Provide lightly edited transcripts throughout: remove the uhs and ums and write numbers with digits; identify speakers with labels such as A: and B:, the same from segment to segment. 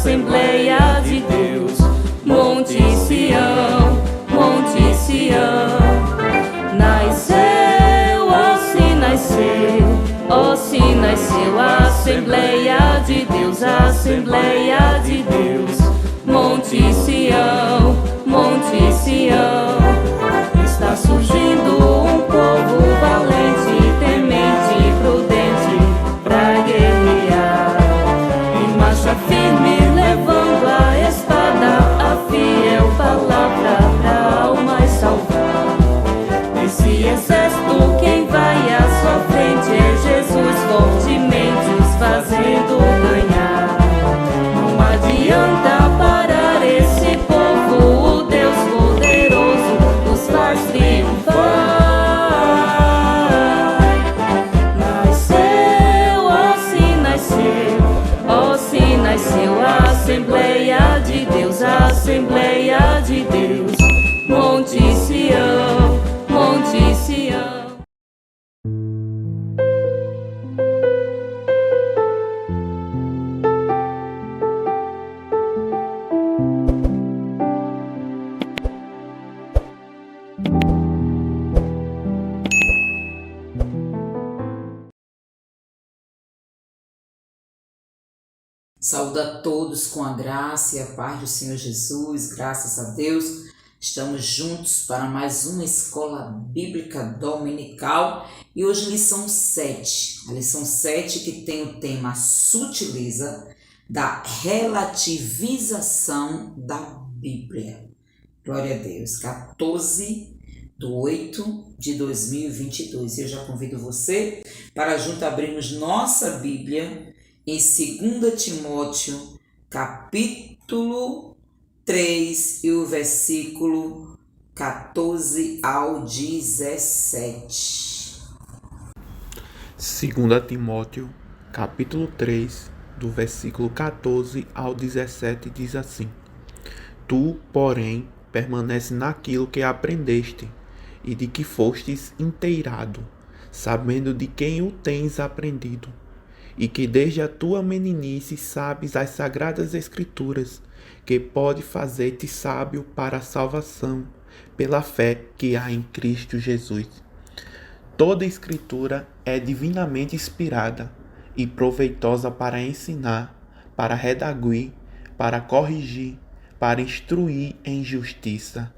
A: Assembleia de Deus. Monte Sião, Monte Sião. Nasceu, ó se nasceu, ó se nasceu a Assembleia de Deus, a Assembleia de Deus. Monte Sião, Monte Sião. Está surgindo um povo valente, temente e prudente pra guerrear. Em marcha firme, levando a espada, a fiel palavra pra almas salvar. Esse exército, quem vai à sua frente é Jesus, fortemente os fazendo ganhar. Não adianta parar esse povo, o Deus poderoso nos faz triunfar. Nasceu, ó se nasceu, ó se nasceu a Assembleia de Deus, a Assembleia de Deus. Monte Sião, Monte Sião.
B: Saúdo a todos com a graça e a paz do Senhor Jesus, graças a Deus. Estamos juntos para mais uma escola bíblica dominical e hoje lição 7. A lição 7 que tem o tema a sutileza da relativização da Bíblia. Glória a Deus. 14/8/2022. Eu já convido você para junto abrirmos nossa Bíblia em 2 Timóteo, capítulo 3 e o versículo 14 ao 17.
C: 2 Timóteo, capítulo 3, do versículo 14 ao 17, diz assim: Tu, porém, permanece naquilo que aprendeste e de que fostes inteirado, sabendo de quem o tens aprendido, e que desde a tua meninice sabes as sagradas escrituras, que pode fazer-te sábio para a salvação, pela fé que há em Cristo Jesus. Toda escritura é divinamente inspirada e proveitosa para ensinar, para redarguir, para corrigir, para instruir em justiça,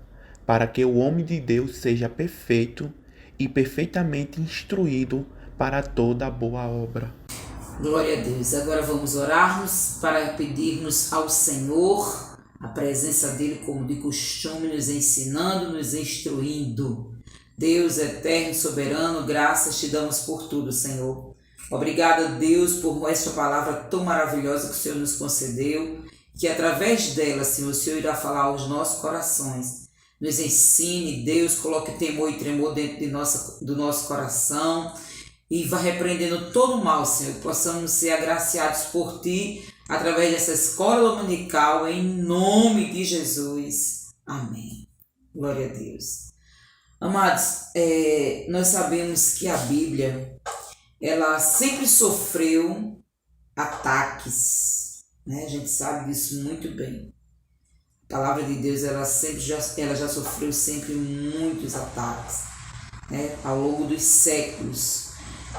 C: para que o homem de Deus seja perfeito e perfeitamente instruído para toda boa obra.
B: Glória a Deus. Agora vamos orarmos para pedirmos ao Senhor a presença dele como de costume, nos ensinando, nos instruindo. Deus eterno, soberano, graças te damos por tudo, Senhor. Obrigada, Deus, por esta palavra tão maravilhosa que o Senhor nos concedeu, que através dela, Senhor, o Senhor irá falar aos nossos corações. Nos ensine, Deus, coloque temor e tremor dentro do nosso coração, e vá repreendendo todo o mal, Senhor, que possamos ser agraciados por Ti, através dessa escola dominical, em nome de Jesus. Amém. Glória a Deus. Amados, nós sabemos que a Bíblia, ela sempre sofreu ataques, né? A gente sabe disso muito bem. A palavra de Deus, ela já sofreu sempre muitos ataques, né? Ao longo dos séculos.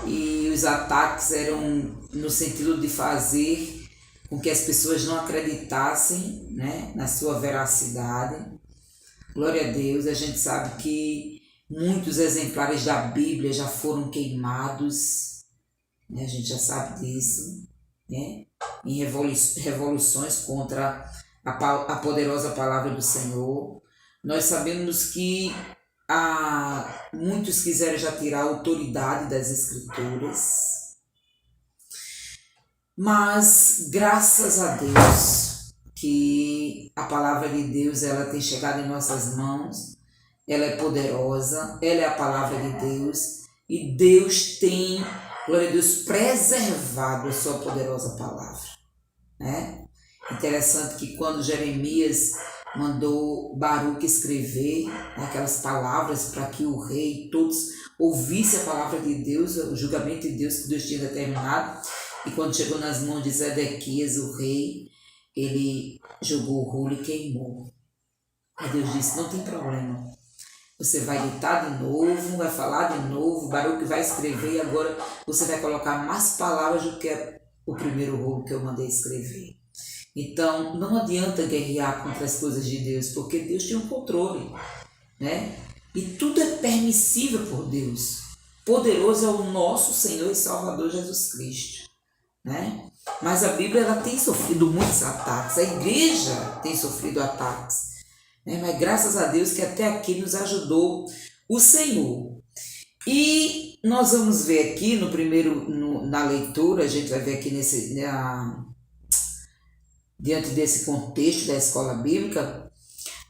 B: E os ataques eram no sentido de fazer com que as pessoas não acreditassem, né, na sua veracidade. Glória a Deus, a gente sabe que muitos exemplares da Bíblia já foram queimados, né, a gente já sabe disso, né, em revoluções contra a poderosa palavra do Senhor. Nós sabemos que muitos quiseram já tirar a autoridade das Escrituras, mas graças a Deus que a palavra de Deus, ela tem chegado em nossas mãos, ela é poderosa, ela é a palavra de Deus, e Deus tem, glória a Deus, preservado a sua poderosa palavra, né? Interessante que quando Jeremias mandou Baruque escrever aquelas palavras para que o rei e todos ouvissem a palavra de Deus, o julgamento de Deus que Deus tinha determinado, e quando chegou nas mãos de Zedequias, o rei, ele jogou o rolo e queimou. Aí Deus disse, não tem problema. Você vai ditar de novo, vai falar de novo, o Baruque vai escrever e agora você vai colocar mais palavras do que o primeiro rolo que eu mandei escrever. Então, não adianta guerrear contra as coisas de Deus, porque Deus tem um controle, né? E tudo é permissível por Deus. Poderoso é o nosso Senhor e Salvador Jesus Cristo, né? Mas a Bíblia ela tem sofrido muitos ataques, a igreja tem sofrido ataques, né? Mas graças a Deus que até aqui nos ajudou o Senhor. E nós vamos ver aqui na leitura, a gente vai ver aqui diante desse contexto da escola bíblica,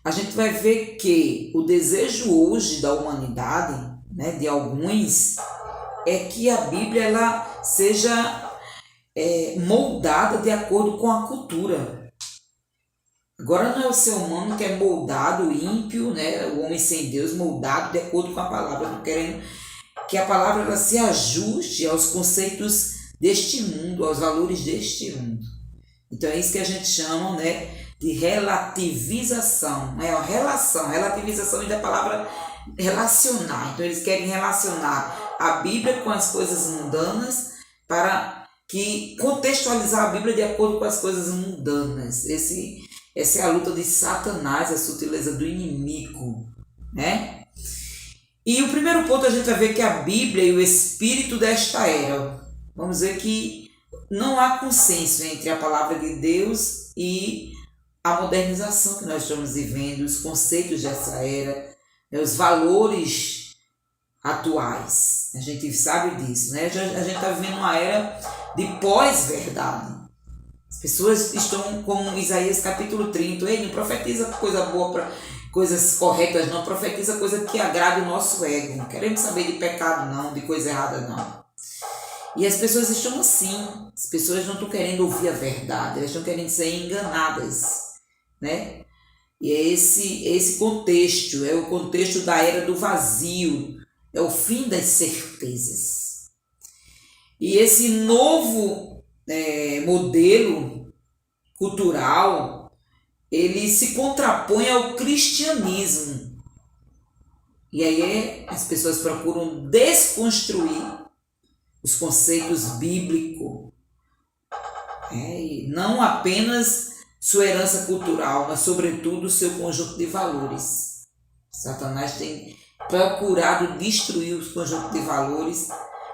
B: a gente vai ver que o desejo hoje da humanidade, né, de alguns, é que a Bíblia ela seja moldada de acordo com a cultura. Agora não é o ser humano que é moldado, ímpio, né, o homem sem Deus moldado de acordo com a palavra. Estou querendo que a palavra ela se ajuste aos conceitos deste mundo, aos valores deste mundo. Então é isso que a gente chama, né, de relativização, né, relativização e da palavra relacionar. Então eles querem relacionar a Bíblia com as coisas mundanas para contextualizar a Bíblia de acordo com as coisas mundanas. Essa é a luta de Satanás, a sutileza do inimigo, né? E o primeiro ponto a gente vai ver que a Bíblia e o espírito desta era. Vamos ver que não há consenso entre a palavra de Deus e a modernização que nós estamos vivendo, os conceitos dessa era, os valores atuais. A gente sabe disso, né? A gente está vivendo uma era de pós-verdade. As pessoas estão com Isaías capítulo 30. Ei, não profetiza coisa boa para coisas corretas, não. Profetiza coisa que agrade o nosso ego. Não queremos saber de pecado, não, de coisa errada, não. E as pessoas estão assim. As pessoas não estão querendo ouvir a verdade. Elas estão querendo ser enganadas, né? E é esse contexto, é o contexto da era do vazio, é o fim das certezas. E esse novo modelo cultural, ele se contrapõe ao cristianismo. E aí as pessoas procuram desconstruir os conceitos bíblicos, e não apenas sua herança cultural, mas sobretudo o seu conjunto de valores. Satanás tem procurado destruir os conjuntos de valores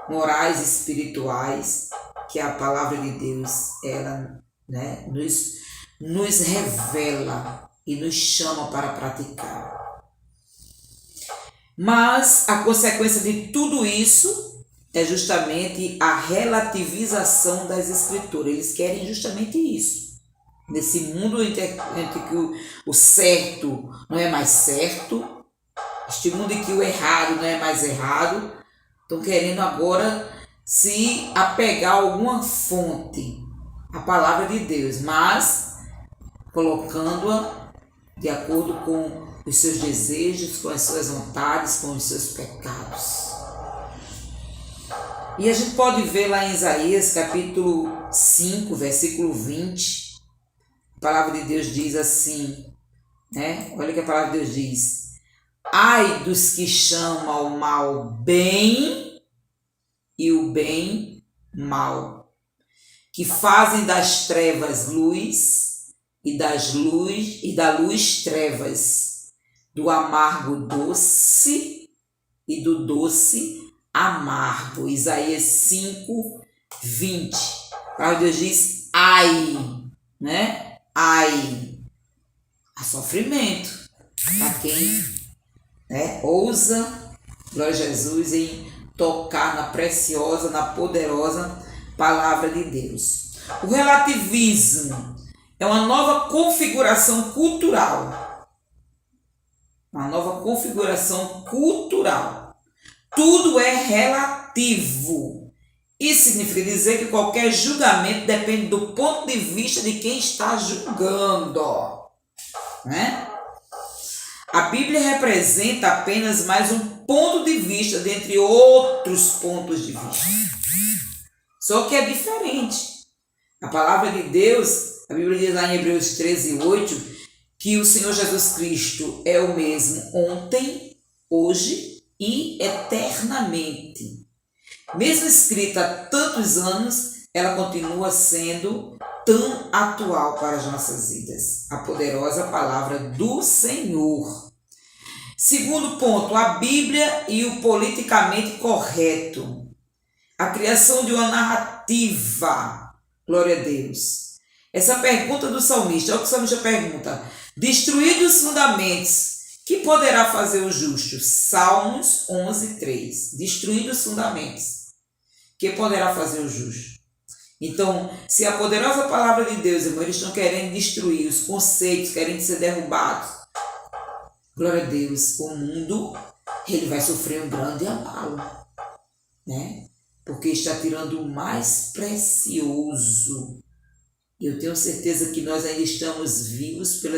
B: morais e espirituais que a palavra de Deus ela, né, nos revela e nos chama para praticar. Mas a consequência de tudo isso é justamente a relativização das escrituras. Eles querem justamente isso. Nesse mundo entre que o certo não é mais certo, este mundo em que o errado não é mais errado, estão querendo agora se apegar a alguma fonte, a palavra de Deus, mas colocando-a de acordo com os seus desejos, com as suas vontades, com os seus pecados. E a gente pode ver lá em Isaías capítulo 5, versículo 20, a palavra de Deus diz assim, né? Olha o que a palavra de Deus diz: ai dos que chamam o mal bem e o bem mal, que fazem das trevas luz e da luz trevas, do amargo doce e do doce amargo. Isaías 5, 20. A palavra de Deus diz ai, né? Ai, há sofrimento para quem, né, ousa, glória a Jesus, em tocar na preciosa, na poderosa palavra de Deus. O relativismo é uma nova configuração cultural. Uma nova configuração cultural. Tudo é relativo. Isso significa dizer que qualquer julgamento depende do ponto de vista de quem está julgando, né? A Bíblia representa apenas mais um ponto de vista dentre outros pontos de vista. Só que é diferente. A palavra de Deus, A Bíblia diz lá em Hebreus 13:8 que o Senhor Jesus Cristo é o mesmo ontem, hoje e eternamente. Mesmo escrita há tantos anos, ela continua sendo tão atual para as nossas vidas. A poderosa palavra do Senhor. Segundo ponto, a Bíblia e o politicamente correto. A criação de uma narrativa. Glória a Deus. Essa pergunta do salmista, olha o que o salmista pergunta. Destruídos os fundamentos, que poderá fazer o justo? Salmos 11:3. Destruindo os fundamentos, que poderá fazer o justo? Então, se a poderosa palavra de Deus, irmão, eles estão querendo destruir os conceitos, querendo ser derrubados, glória a Deus, o mundo, ele vai sofrer um grande abalo, né? Porque está tirando o mais precioso. Eu tenho certeza que nós ainda estamos vivos pela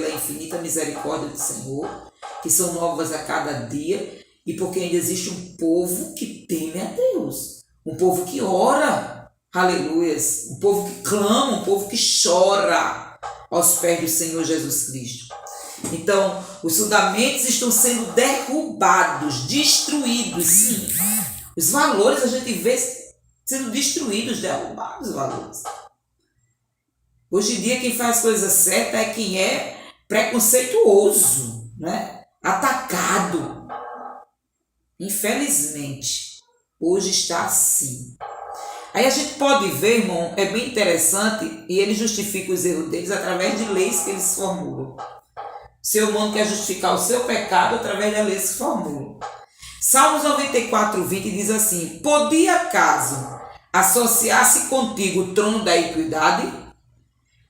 B: infinita misericórdia do Senhor, que são novas a cada dia, e porque ainda existe um povo que teme a Deus, um povo que ora, aleluias, um povo que clama, um povo que chora aos pés do Senhor Jesus Cristo. Então, os fundamentos estão sendo derrubados, destruídos, sim. Os valores a gente vê sendo destruídos, derrubados os valores. Hoje em dia quem faz coisa certa é quem é preconceituoso, né? Atacado. Infelizmente, hoje está assim. Aí a gente pode ver, irmão, é bem interessante, e ele justifica os erros deles através de leis que eles formulam. O ser humano quer justificar o seu pecado através das leis que formulam. Salmos 94:20 diz assim: podia acaso associar-se contigo o trono da equidade,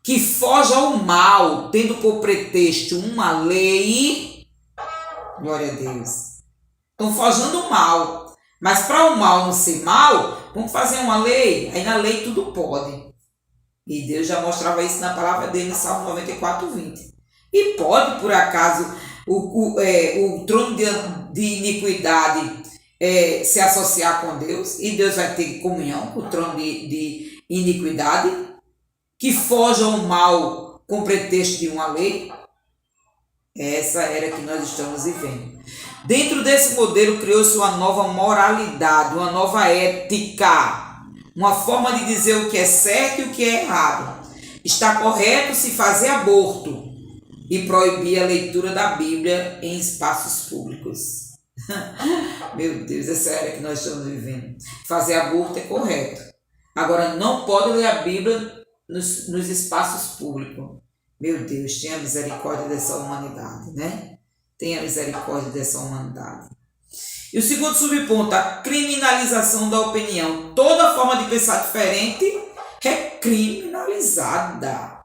B: que foge ao mal, tendo por pretexto uma lei? Glória a Deus. Estão fugindo do mal. Mas para o mal não ser mal, vamos fazer uma lei. Aí na lei tudo pode. E Deus já mostrava isso na palavra dele em Salmo 94:20. E pode, por acaso, o trono de iniquidade se associar com Deus? E Deus vai ter comunhão com o trono de iniquidade? Que foge ao mal com pretexto de uma lei? Essa era que nós estamos vivendo. Dentro desse modelo criou-se uma nova moralidade, uma nova ética, uma forma de dizer o que é certo e o que é errado. Está correto se fazer aborto e proibir a leitura da Bíblia em espaços públicos. Meu Deus, essa era que nós estamos vivendo. Fazer aborto é correto. Agora, não pode ler a Bíblia nos espaços públicos. Meu Deus, tenha misericórdia dessa humanidade, né? Tenha misericórdia dessa humanidade. E o segundo subponto, a criminalização da opinião. Toda forma de pensar diferente é criminalizada.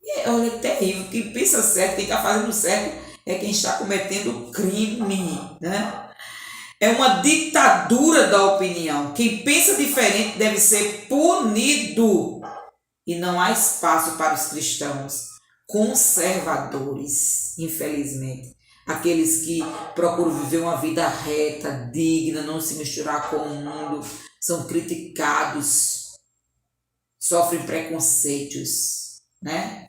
B: E olha, é terrível. Quem pensa certo, quem está fazendo certo, é quem está cometendo crime, né? É uma ditadura da opinião. Quem pensa diferente deve ser punido. E não há espaço para os cristãos conservadores, infelizmente. Aqueles que procuram viver uma vida reta, digna, não se misturar com o mundo, são criticados, sofrem preconceitos, né?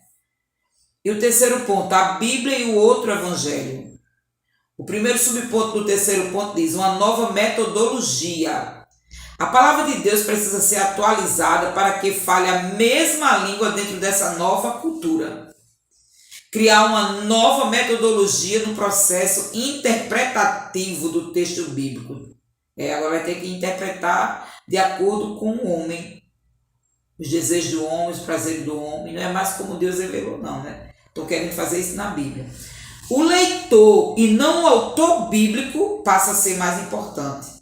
B: E o terceiro ponto, a Bíblia e o outro evangelho. O primeiro subponto do terceiro ponto diz uma nova metodologia. A palavra de Deus precisa ser atualizada para que fale a mesma língua dentro dessa nova cultura. Criar uma nova metodologia no processo interpretativo do texto bíblico. Agora vai ter que interpretar de acordo com o homem. Os desejos do homem, os prazeres do homem. Não é mais como Deus revelou, não, né? Estou querendo fazer isso na Bíblia. O leitor e não o autor bíblico passa a ser mais importante.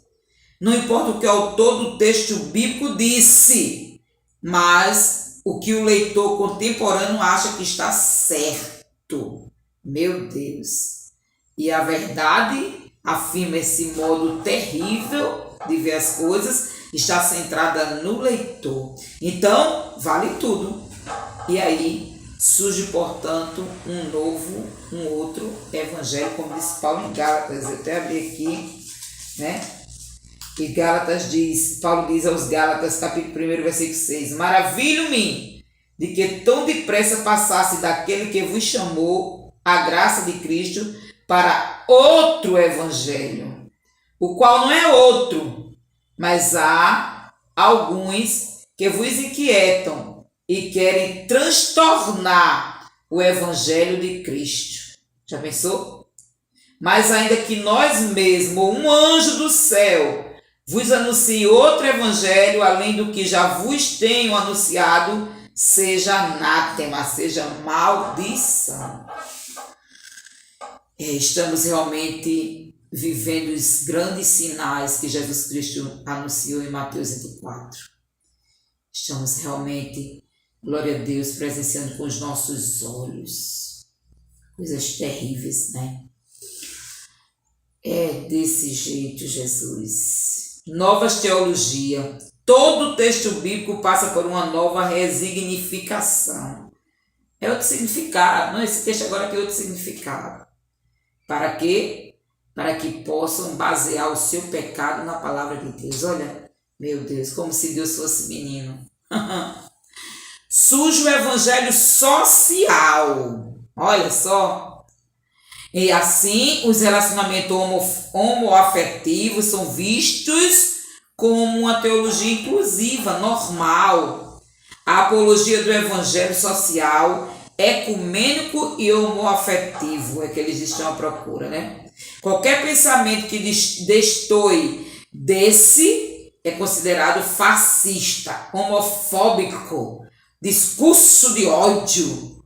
B: Não importa o que o autor do texto bíblico disse, mas o que o leitor contemporâneo acha que está certo. Meu Deus! E a verdade, afirma esse modo terrível de ver as coisas, está centrada no leitor. Então, vale tudo. E aí surge, portanto, um outro evangelho, como disse Paulo em Gálatas. Eu até abri aqui, né? E Gálatas diz, Paulo diz aos Gálatas, capítulo 1, versículo 6, maravilho-me de que tão depressa passasse daquele que vos chamou a graça de Cristo para outro evangelho, o qual não é outro, mas há alguns que vos inquietam e querem transtornar o evangelho de Cristo. Já pensou? Mas ainda que nós mesmos, um anjo do céu, vos anuncie outro evangelho, além do que já vos tenho anunciado, seja anátema, seja maldição. Estamos realmente vivendo os grandes sinais que Jesus Cristo anunciou em Mateus 24. Estamos realmente, glória a Deus, presenciando com os nossos olhos coisas terríveis, né? É desse jeito, Jesus. Novas teologia. Todo o texto bíblico passa por uma nova resignificação. É outro significado. Não, esse texto agora tem outro significado. Para quê? Para que possam basear o seu pecado na palavra de Deus. Olha, meu Deus, como se Deus fosse menino. Surge o evangelho social. Olha só. E assim, os relacionamentos homoafetivos são vistos como uma teologia inclusiva, normal. A apologia do evangelho social, ecumênico e homoafetivo, é que eles estão à procura, né? Qualquer pensamento que destoe desse é considerado fascista, homofóbico, discurso de ódio.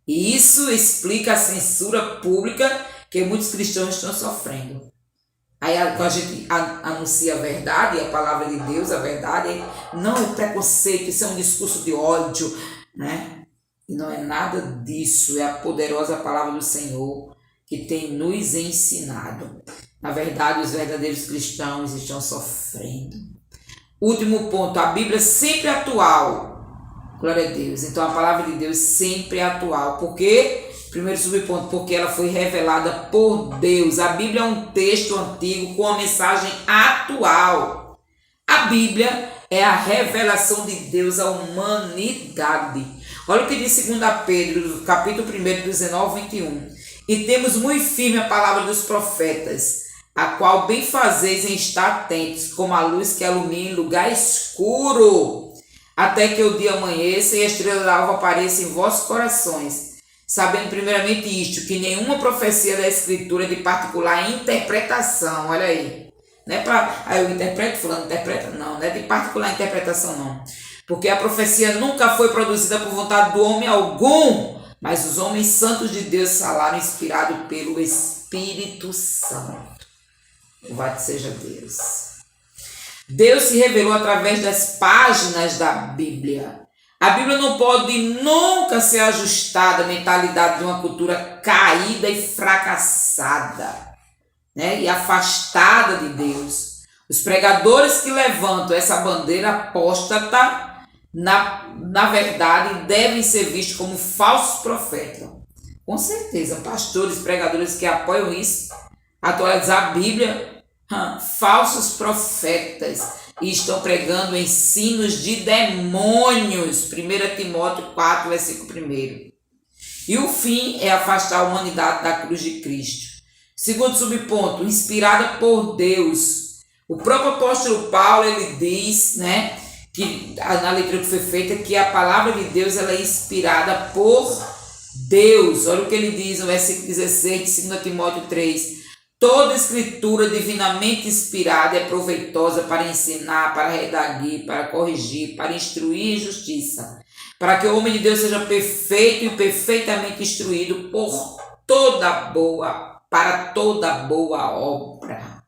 B: E isso explica a censura pública que muitos cristãos estão sofrendo. Aí quando a gente anuncia a verdade, a palavra de Deus, a verdade, não é preconceito, isso é um discurso de ódio, né? E não é nada disso, é a poderosa palavra do Senhor que tem nos ensinado. Na verdade, os verdadeiros cristãos estão sofrendo. Último ponto, a Bíblia sempre é atual. Glória a Deus. Então a palavra de Deus sempre é atual. Por quê? Primeiro subponto, porque ela foi revelada por Deus. A Bíblia é um texto antigo com uma mensagem atual. A Bíblia é a revelação de Deus à humanidade. Olha o que diz 2 Pedro, capítulo 1, 19, 21. E temos muito firme a palavra dos profetas, a qual bem fazeis em estar atentos, como a luz que ilumina em lugar escuro, até que o dia amanheça e a estrela da alva apareça em vossos corações, sabendo primeiramente isto, que nenhuma profecia da Escritura é de particular interpretação. Olha aí. Não é para, eu interpreto, fulano interpreta, não é de particular interpretação, não. Porque a profecia nunca foi produzida por vontade do homem algum, mas os homens santos de Deus falaram inspirados pelo Espírito Santo. Louvado seja Deus. Deus se revelou através das páginas da Bíblia. A Bíblia não pode nunca ser ajustada à mentalidade de uma cultura caída e fracassada, né? E afastada de Deus. Os pregadores que levantam essa bandeira apóstata, na verdade, devem ser vistos como falsos profetas. Com certeza, pastores, pregadores que apoiam isso, atualizar a Bíblia, falsos profetas, e estão pregando ensinos de demônios. 1 Timóteo 4, versículo 1. E o fim é afastar a humanidade da cruz de Cristo. Segundo subponto, inspirada por Deus. O próprio apóstolo Paulo, ele diz, né, que na leitura que foi feita, que a palavra de Deus ela é inspirada por Deus. Olha o que ele diz no versículo 16 de 2 Timóteo 3. Toda escritura divinamente inspirada é proveitosa para ensinar, para redarguir, para corrigir, para instruir em justiça, para que o homem de Deus seja perfeito e perfeitamente instruído para toda boa obra.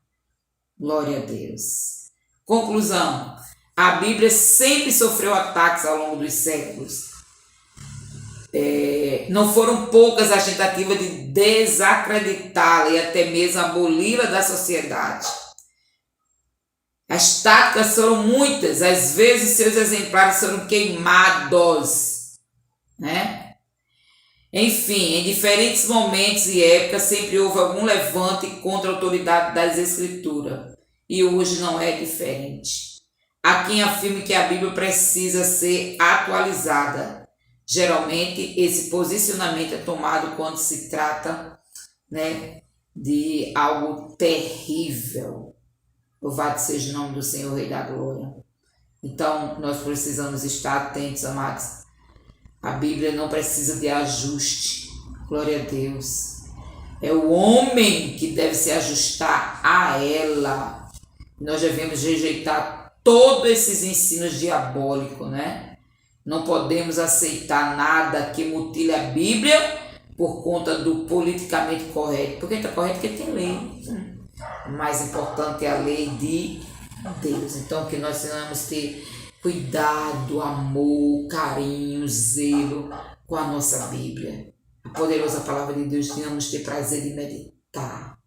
B: Glória a Deus. Conclusão. A Bíblia sempre sofreu ataques ao longo dos séculos. Não foram poucas as tentativas de desacreditá-la e até mesmo aboli-la da sociedade. As táticas foram muitas, às vezes seus exemplares foram queimados, né? Enfim, em diferentes momentos e épocas sempre houve algum levante contra a autoridade das Escrituras, e hoje não é diferente. Há quem afirme que a Bíblia precisa ser atualizada, Geralmente, esse posicionamento é tomado quando se trata, né, de algo terrível. Louvado seja o nome do Senhor, Rei da Glória. Então, nós precisamos estar atentos, amados. A Bíblia não precisa de ajuste. Glória a Deus. É o homem que deve se ajustar a ela. Nós devemos rejeitar todos esses ensinos diabólicos, né? Não podemos aceitar nada que mutile a Bíblia por conta do politicamente correto. Porque está correto porque tem lei. O mais importante é a lei de Deus. Então, que nós tenhamos ter cuidado, amor, carinho, zelo com a nossa Bíblia. A poderosa palavra de Deus, tenhamos ter prazer de meditar.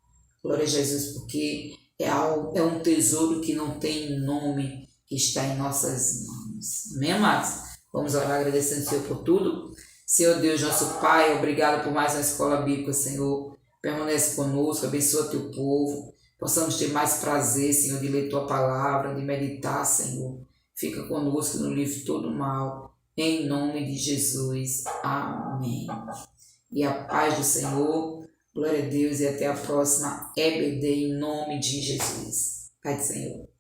B: Glória a Jesus, porque é um tesouro que não tem nome, que está em nossas mãos. Amém, amados? Vamos orar agradecendo o Senhor por tudo. Senhor Deus, nosso Pai, obrigado por mais uma escola bíblica, Senhor. Permanece conosco, abençoa teu povo. Possamos ter mais prazer, Senhor, de ler tua palavra, de meditar, Senhor. Fica conosco no livro todo mal. Em nome de Jesus. Amém. E a paz do Senhor. Glória a Deus e até a próxima EBD em nome de Jesus. Pai do Senhor.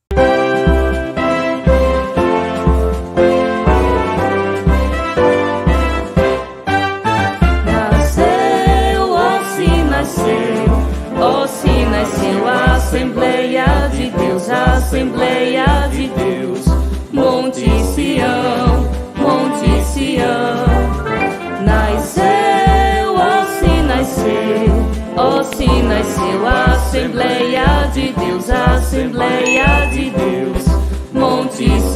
A: Oh, se nasceu a Assembleia de Deus, a Assembleia de Deus, Monte Sião, Monte Sião. Nasceu, oh, se nasceu a Assembleia de Deus, a Assembleia de Deus, Monte Sião.